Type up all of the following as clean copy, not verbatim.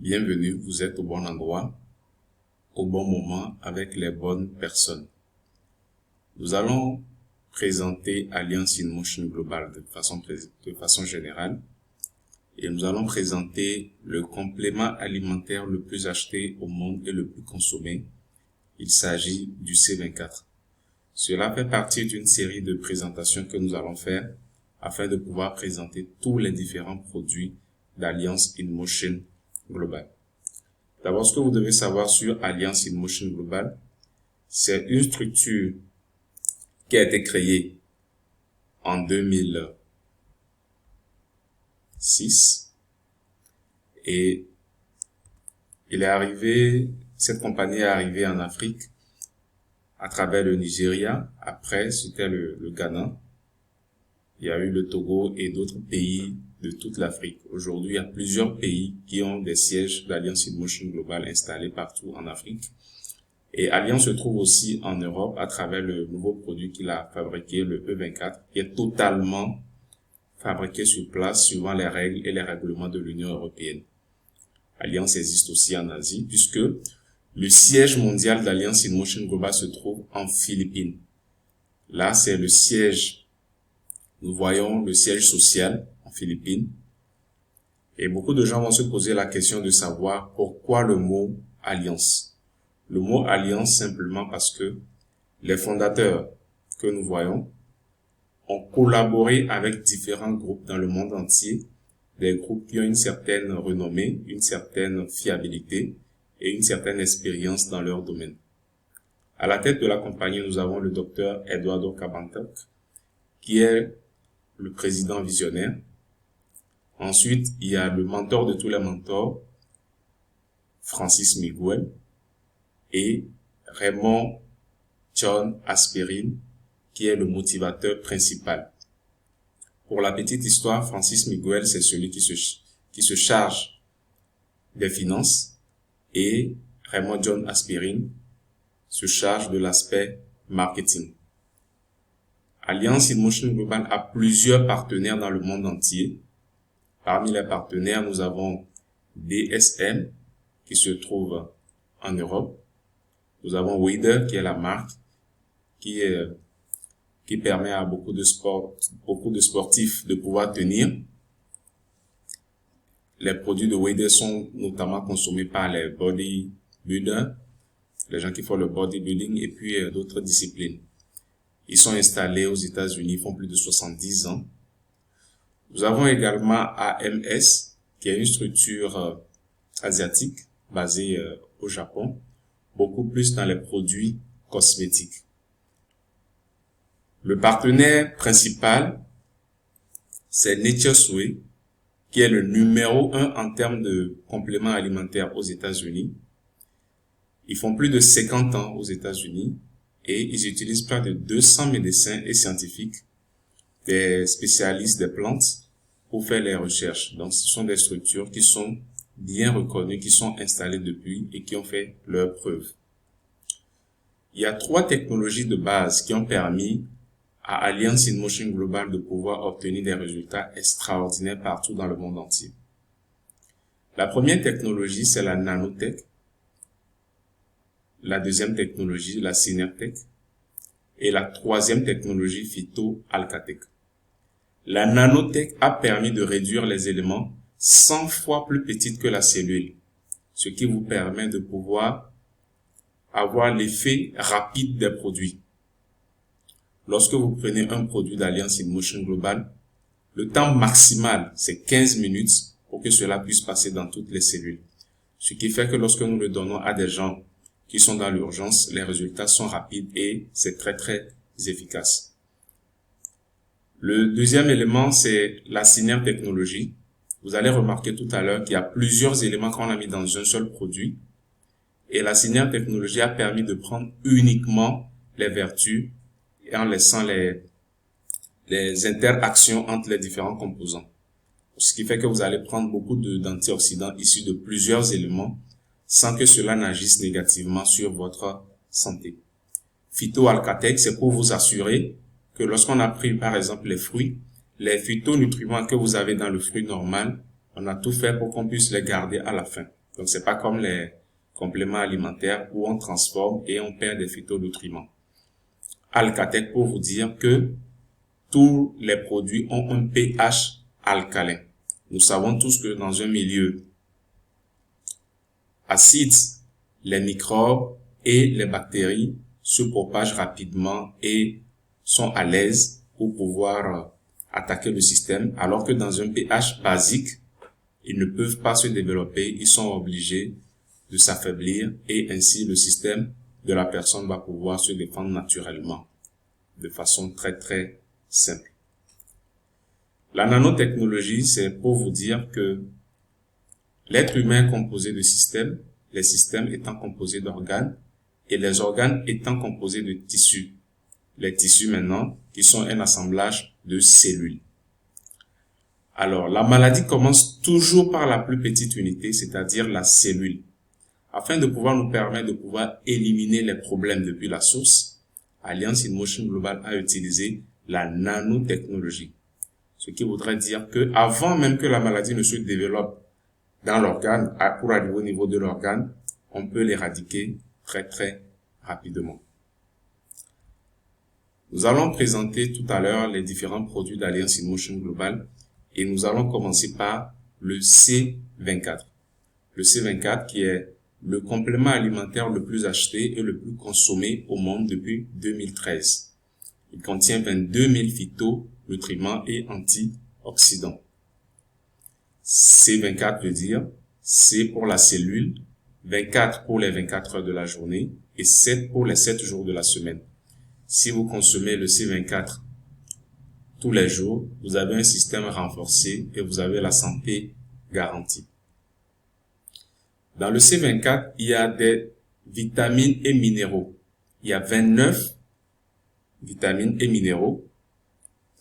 Bienvenue, vous êtes au bon endroit, au bon moment, avec les bonnes personnes. Nous allons présenter Alliance in Motion Global de façon générale et nous allons présenter le complément alimentaire le plus acheté au monde et le plus consommé. Il s'agit du C24. Cela fait partie d'une série de présentations que nous allons faire afin de pouvoir présenter tous les différents produits d'Alliance in Motion Global. D'abord, ce que vous devez savoir sur Alliance in Motion Global, c'est une structure qui a été créée en 2006 et cette compagnie est arrivée en Afrique à travers le Nigeria. Après, c'était le Ghana. Il y a eu le Togo et d'autres pays de toute l'Afrique. Aujourd'hui, il y a plusieurs pays qui ont des sièges d'Alliance in Motion Global installés partout en Afrique. Et Alliance se trouve aussi en Europe à travers le nouveau produit qu'il a fabriqué, le E24, qui est totalement fabriqué sur place suivant les règles et les règlements de l'Union européenne. Alliance existe aussi en Asie puisque le siège mondial d'Alliance in Motion Global se trouve en Philippines. Là, c'est le siège. Nous voyons le siège social en Philippines. Et beaucoup de gens vont se poser la question de savoir pourquoi le mot Alliance. Le mot Alliance simplement parce que les fondateurs que nous voyons ont collaboré avec différents groupes dans le monde entier, des groupes qui ont une certaine renommée, une certaine fiabilité et une certaine expérience dans leur domaine. À la tête de la compagnie, nous avons le docteur Eduardo Cabantoc, qui est le président visionnaire. Ensuite, il y a le mentor de tous les mentors, Francis Miguel, et Raymond John Aspirin, qui est le motivateur principal. Pour la petite histoire, Francis Miguel, c'est celui qui se charge des finances, et Raymond John Aspirin se charge de l'aspect marketing. Alliance in Motion Global a plusieurs partenaires dans le monde entier. Parmi les partenaires, nous avons DSM, qui se trouve en Europe. Nous avons Weider, qui est la marque, qui permet à beaucoup de sportifs de pouvoir tenir. Les produits de Weider sont notamment consommés par les bodybuilders, les gens qui font le bodybuilding et puis d'autres disciplines. Ils sont installés aux États-Unis, ils font plus de 70 ans. Nous avons également AMS, qui est une structure asiatique basée au Japon, beaucoup plus dans les produits cosmétiques. Le partenaire principal, c'est Nature's Way, qui est le numéro 1 en termes de compléments alimentaires aux États-Unis. Ils font plus de 50 ans aux États-Unis. Et ils utilisent près de 200 médecins et scientifiques, des spécialistes des plantes, pour faire les recherches. Donc, ce sont des structures qui sont bien reconnues, qui sont installées depuis et qui ont fait leurs preuves. Il y a 3 technologies de base qui ont permis à Alliance in Motion Global de pouvoir obtenir des résultats extraordinaires partout dans le monde entier. La première technologie, c'est la nanotech. La deuxième technologie, la Synertech, et la troisième technologie, Phyto-Alcatech. La nanotech a permis de réduire les éléments 100 fois plus petites que la cellule, ce qui vous permet de pouvoir avoir l'effet rapide des produits. Lorsque vous prenez un produit d'Alliance in Motion Global, le temps maximal, c'est 15 minutes pour que cela puisse passer dans toutes les cellules. Ce qui fait que lorsque nous le donnons à des gens qui sont dans l'urgence, les résultats sont rapides et c'est très très efficace. Le deuxième élément, c'est la Syner technologie. Vous allez remarquer tout à l'heure qu'il y a plusieurs éléments qu'on a mis dans un seul produit. Et la Syner technologie a permis de prendre uniquement les vertus et en laissant les interactions entre les différents composants. Ce qui fait que vous allez prendre beaucoup d'antioxydants issus de plusieurs éléments sans que cela n'agisse négativement sur votre santé. Phyto-Alcatech, c'est pour vous assurer que lorsqu'on a pris par exemple les fruits, phytonutriments que vous avez dans le fruit normal, on a tout fait pour qu'on puisse les garder à la fin. Donc, c'est pas comme les compléments alimentaires où on transforme et on perd des phytonutriments. Alcatec pour vous dire que tous les produits ont un pH alcalin. Nous savons tous que dans un milieu acide, les microbes et les bactéries se propagent rapidement et sont à l'aise pour pouvoir attaquer le système, alors que dans un pH basique, ils ne peuvent pas se développer, ils sont obligés de s'affaiblir et ainsi le système de la personne va pouvoir se défendre naturellement, de façon très très simple. La nanotechnologie, c'est pour vous dire que l'être humain est composé de systèmes, les systèmes étant composés d'organes et les organes étant composés de tissus. Les tissus maintenant qui sont un assemblage de cellules. Alors, la maladie commence toujours par la plus petite unité, c'est-à-dire la cellule. Afin de pouvoir nous permettre de pouvoir éliminer les problèmes depuis la source, Alliance InMotion Global a utilisé la nanotechnologie. Ce qui voudrait dire que avant même que la maladie ne se développe dans l'organe, pour arriver au niveau de l'organe, on peut l'éradiquer très très rapidement. Nous allons présenter tout à l'heure les différents produits d'Alliance InMotion Global et nous allons commencer par le C24. Le C24 qui est le complément alimentaire le plus acheté et le plus consommé au monde depuis 2013. Il contient 22 000 phytonutriments et antioxydants. C24 veut dire C pour la cellule, 24 pour les 24 heures de la journée et 7 pour les 7 jours de la semaine. Si vous consommez le C24 tous les jours, vous avez un système renforcé et vous avez la santé garantie. Dans le C24, il y a des vitamines et minéraux. Il y a 29 vitamines et minéraux.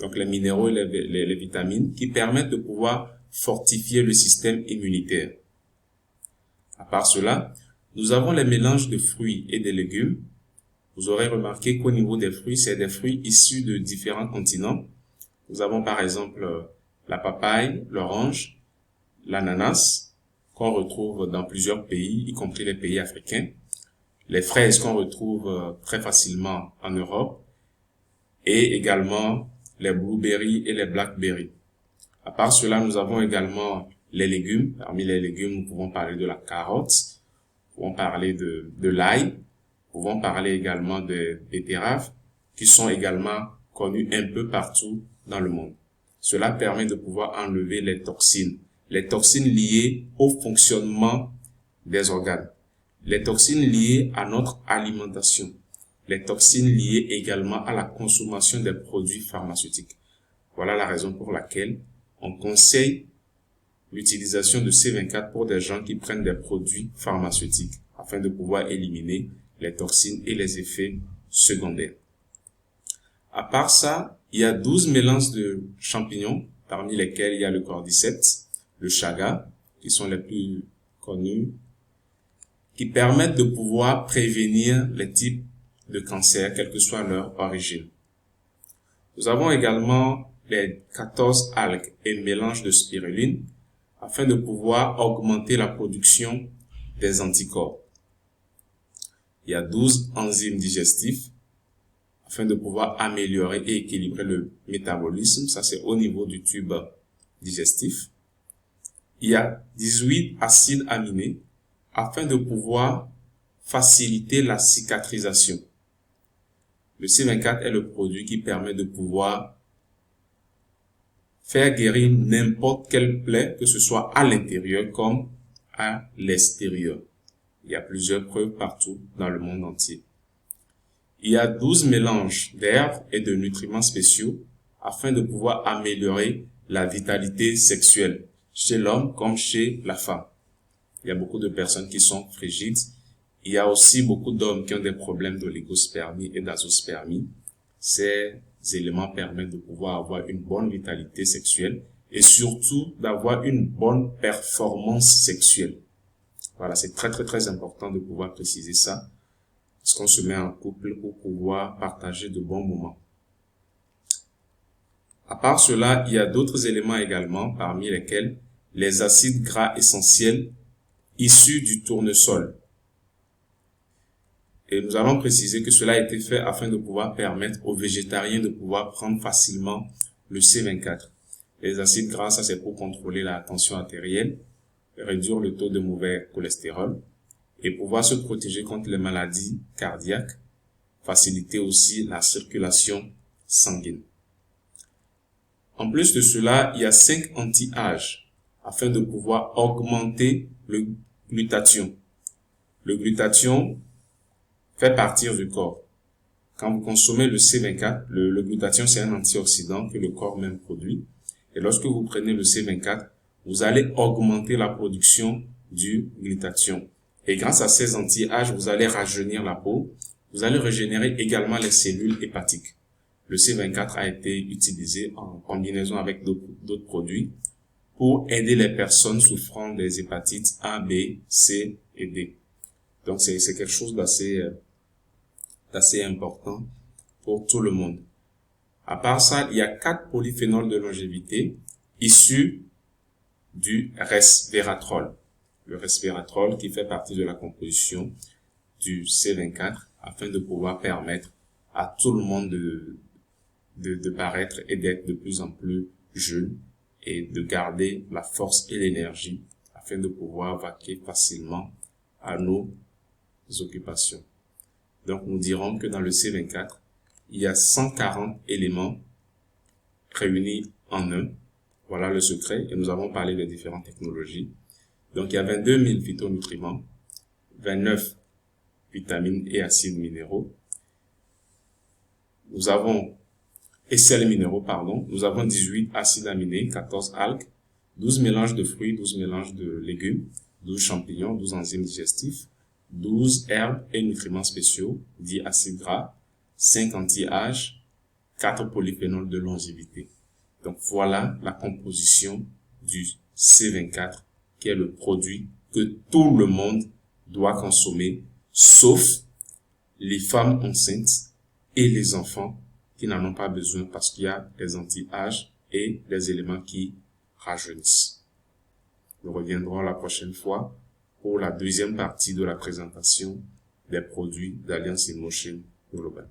Donc les minéraux et les vitamines qui permettent de pouvoir fortifier le système immunitaire. À part cela, nous avons les mélanges de fruits et de légumes. Vous aurez remarqué qu'au niveau des fruits, c'est des fruits issus de différents continents. Nous avons par exemple la papaye, l'orange, l'ananas, qu'on retrouve dans plusieurs pays, y compris les pays africains. Les fraises qu'on retrouve très facilement en Europe. Et également les blueberries et les blackberries. À part cela, nous avons également les légumes. Parmi les légumes, nous pouvons parler de la carotte, nous pouvons parler de l'ail, nous pouvons parler également des betteraves, qui sont également connus un peu partout dans le monde. Cela permet de pouvoir enlever les toxines liées au fonctionnement des organes, les toxines liées à notre alimentation, les toxines liées également à la consommation des produits pharmaceutiques. Voilà la raison pour laquelle on conseille l'utilisation de C24 pour des gens qui prennent des produits pharmaceutiques afin de pouvoir éliminer les toxines et les effets secondaires. À part ça, il y a 12 mélanges de champignons, parmi lesquels il y a le cordyceps, le chaga, qui sont les plus connus, qui permettent de pouvoir prévenir les types de cancer, quelle que soit leur origine. Nous avons également les 14 algues et mélanges de spiruline afin de pouvoir augmenter la production des anticorps. Il y a 12 enzymes digestifs afin de pouvoir améliorer et équilibrer le métabolisme. Ça, c'est au niveau du tube digestif. Il y a 18 acides aminés afin de pouvoir faciliter la cicatrisation. Le C24 est le produit qui permet de pouvoir faire guérir n'importe quelle plaie, que ce soit à l'intérieur comme à l'extérieur. Il y a plusieurs preuves partout dans le monde entier. Il y a 12 mélanges d'herbes et de nutriments spéciaux afin de pouvoir améliorer la vitalité sexuelle chez l'homme comme chez la femme. Il y a beaucoup de personnes qui sont frigides. Il y a aussi beaucoup d'hommes qui ont des problèmes d'oligospermie et d'azospermie. Ces éléments permettent de pouvoir avoir une bonne vitalité sexuelle et surtout d'avoir une bonne performance sexuelle. Voilà, c'est très très très important de pouvoir préciser ça, parce qu'on se met en couple pour pouvoir partager de bons moments. À part cela, il y a d'autres éléments également, parmi lesquels les acides gras essentiels issu du tournesol. Et nous allons préciser que cela a été fait afin de pouvoir permettre aux végétariens de pouvoir prendre facilement le C24. Les acides gras, ça c'est pour contrôler la tension artérielle, réduire le taux de mauvais cholestérol et pouvoir se protéger contre les maladies cardiaques, faciliter aussi la circulation sanguine. En plus de cela, il y a 5 anti-âges afin de pouvoir augmenter le glutathion. Le glutathion fait partir du corps. Quand vous consommez le C24, le glutathion c'est un antioxydant que le corps même produit. Et lorsque vous prenez le C24, vous allez augmenter la production du glutathion. Et grâce à ces anti-âges, vous allez rajeunir la peau. Vous allez régénérer également les cellules hépatiques. Le C24 a été utilisé en combinaison avec d'autres produits pour aider les personnes souffrant des hépatites A, B, C et D. Donc c'est quelque chose d'assez important pour tout le monde. À part ça, il y a 4 polyphénols de longévité issus du resveratrol. Le resveratrol qui fait partie de la composition du C24 afin de pouvoir permettre à tout le monde de paraître et d'être de plus en plus jeune et de garder la force et l'énergie afin de pouvoir vaquer facilement à nos occupations. Donc nous dirons que dans le C24, il y a 140 éléments réunis en un. Voilà le secret et nous avons parlé des différentes technologies. Donc il y a 22 000 phytonutriments, 29 vitamines et acides minéraux. Nous avons et sels minéraux, pardon. Nous avons 18 acides aminés, 14 algues, 12 mélanges de fruits, 12 mélanges de légumes, 12 champignons, 12 enzymes digestifs, 12 herbes et nutriments spéciaux, 10 acides gras, 5 anti-âges, 4 polyphénols de longévité. Donc voilà la composition du C24, qui est le produit que tout le monde doit consommer, sauf les femmes enceintes et les enfants qui n'en ont pas besoin parce qu'il y a des anti-âges et des éléments qui rajeunissent. Nous reviendrons la prochaine fois pour la deuxième partie de la présentation des produits d'Alliance InMotion Global.